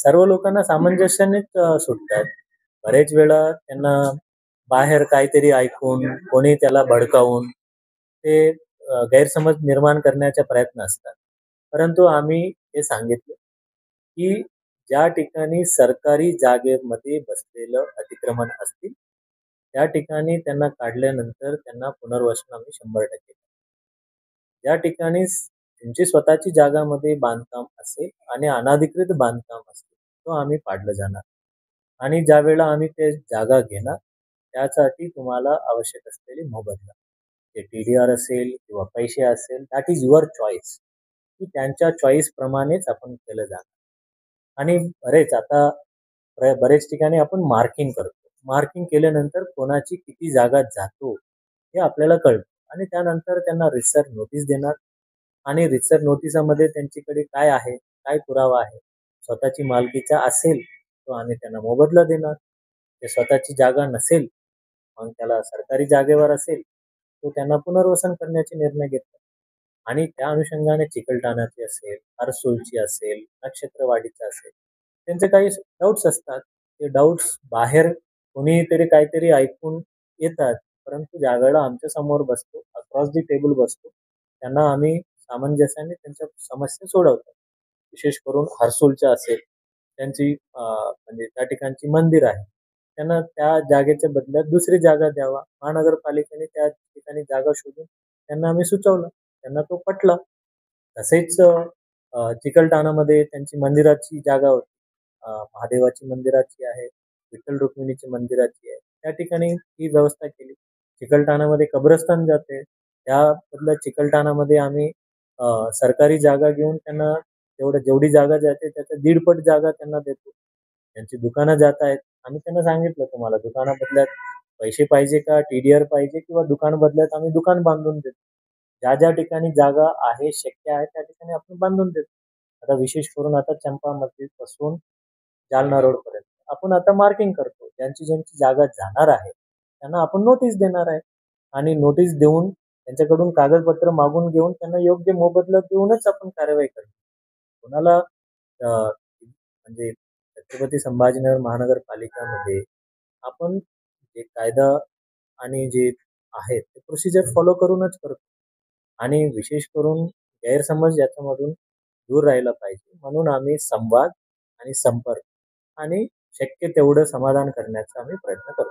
सर्व लोकांना सामंजस्यानेच सुटतात. बरेच वेळा त्यांना बाहेर काहीतरी ऐकून, कोणी त्याला भडकावून ते गैरसमज निर्माण करण्याचा प्रयत्न असतात. परंतु आम्ही हे सांगितलं, की ज्या ठिकाणी सरकारी जागेमध्ये बसलेलं अतिक्रमण असतील, त्या ठिकाणी त्यांना काढल्यानंतर त्यांना पुनर्वसन आम्ही 100% ज्या ठिकाणी तुमची स्वतःची जागामध्ये बांधकाम असेल आणि अनधिकृत बांधकाम असेल, तो आम्ही पाडलं जाणार. आणि ज्यावेळेला आम्ही ते जागा घेणार, त्यासाठी तुम्हाला आवश्यक असलेली मोबदला. ते टी-डी-आर असेल किंवा पैसे असेल, दॅट इज युअर चॉईस. की त्यांच्या चॉईसप्रमाणेच आपण केलं जाणार. आणि बरेच ठिकाणी आपण मार्किंग करतो. मार्किंग केल्यानंतर कोणाची किती जागा जातो, हे आपल्याला कळतं. आणि त्यानंतर त्यांना रितसर नोटीस देणार आणि रितसर नोटिसामध्ये त्यांच्याकडे काय आहे, काय पुरावा आहे. स्वतःची मालकीचा असेल, तो आम्ही त्यांना मोबदला देणार. ते स्वतःची जागा नसेल, मग त्याला सरकारी जागेवर असेल, तो त्यांना पुनर्वसन करण्याचे निर्णय घेतला. आणि त्या अनुषंगाने चिकलठाणाची असेल, हरसूलची असेल, नक्षत्रवाडीचं असेल, त्यांचे काही डाऊट्स असतात. ते डाऊट्स बाहेर कोणीतरी काहीतरी ऐकून येतात. परंतु ज्यावेळेला आमच्या समोर बसतो, अक्रॉस दी टेबल बसतो, त्यांना आम्ही सामंजस्याने त्यांच्या समस्या सोडवतो. विशेष करून हरसूलच्या असेल, त्यांची म्हणजे त्या ठिकाणची मंदिर आहे. त्यांना त्या जागेच्या बदल्यात दुसरी जागा द्यावा. महानगरपालिकेने त्या ठिकाणी जागा शोधून त्यांना आम्ही सुचवलं. त्यांना तो पटला. तसेच चिकलठाणामध्ये त्यांची मंदिराची जागा होती. महादेवाची मंदिराची आहे, विठ्ठल रुक्मिणीची मंदिराची आहे. त्या ठिकाणी ही व्यवस्था केली. चिकलठाणामध्ये कब्रस्तान जाते. त्या बदल्यात चिकलठाणामध्ये आम्ही सरकारी जागा घेऊन त्यांना जेवढी जागा जाते त्याच्या 1.5 पट जागा त्यांना देतो. त्यांची दुकानं जात आहेत. आम्ही त्यांना सांगितलं, तुम्हाला दुकाना बदल्यात पैसे पाहिजे का, टी-डी-आर पाहिजे किंवा दुकान बदल्यात आम्ही दुकान बांधून देतो. ज्या ठिकाणी जागा आहे, शक्य आहे त्या ठिकाणी आपण बांधून देतो. आता विशेष करून आता चंपा मस्जिदपासून जालना रोडपर्यंत आपण आता मार्किंग करतो. ज्यांची जागा जाणार आहे, त्यांना आपण नोटीस देणार आहे. आणि नोटीस देऊन त्यांच्याकडून कागदपत्र मागून घेऊन त्यांना योग्य मोबदला देऊनच आपण कारवाई करतो. कोणाला म्हणजे छत्रपती संभाजीनगर महानगरपालिकामध्ये आपण जे कायदा आणि जे आहे ते प्रोसिजर फॉलो करूनच करतो. आणि विशेष करून गैरसमज याच्यामधून दूर राहायला पाहिजे. म्हणून आम्ही संवाद आणि संपर्क आणि शक्य तेवढं समाधान करण्याचा आम्ही प्रयत्न करतो.